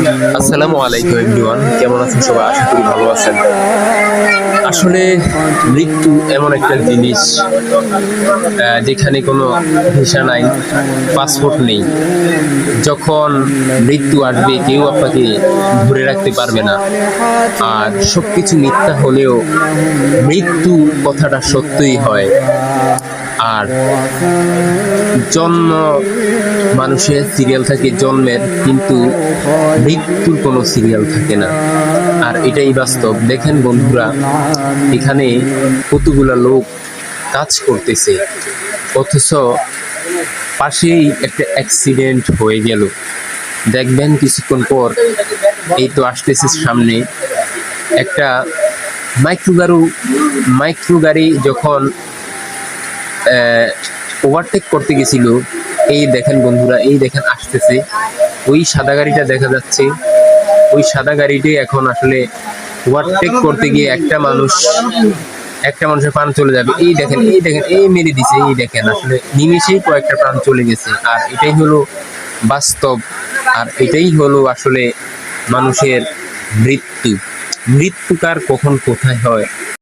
আসসালামু আলাইকুম এভরিওয়ান, কেমন আছেন সবাই? আশা করি ভালো আছেন। আসলে মৃত্যু এমন একটা জিনিস যেখানে কোনো ভিসা নাই, পাসপোর্ট নেই। যখন মৃত্যু আসবে কেউ আপনাকে ধরে রাখতে পারবে না। আর সবকিছু মিথ্যা হলেও মৃত্যু কথাটা সত্যই হয়। আর জন্ম মানুষের সিরিয়াল থাকে জন্মের, কিন্তু মৃত্যুর কোনো সিরিয়াল থাকে না। আর এটাই বাস্তব। দেখেন বন্ধুরা, এখানে কতগুলা লোক কাজ করতেছে, অথচ পাশেই একটা অ্যাক্সিডেন্ট হয়ে গেল। দেখবেন কিছুক্ষণ পর এই তো আসতেছে সামনে একটা মাইক্রো গাড়ি যখন ওভারটেক করতে গেছিল। এই দেখেন বন্ধুরা, এই দেখেন আসতেছে ওই সাদা গাড়িটা দেখা যাচ্ছে। ওই সাদা গাড়িটি এখন আসলে ওভারটেক করতে গিয়ে একটা মানুষের প্রাণ চলে যাবে। এই দেখেন, এই দেখেন, এই মেরে দিছে। এই দেখেন, আসলে নিমেষেই কয়েকটা প্রাণ চলে গেছে। আর এটাই হলো বাস্তব। আর এটাই হলো আসলে মানুষের মৃত্যু। মৃত্যু কার কখন কোথায় হয়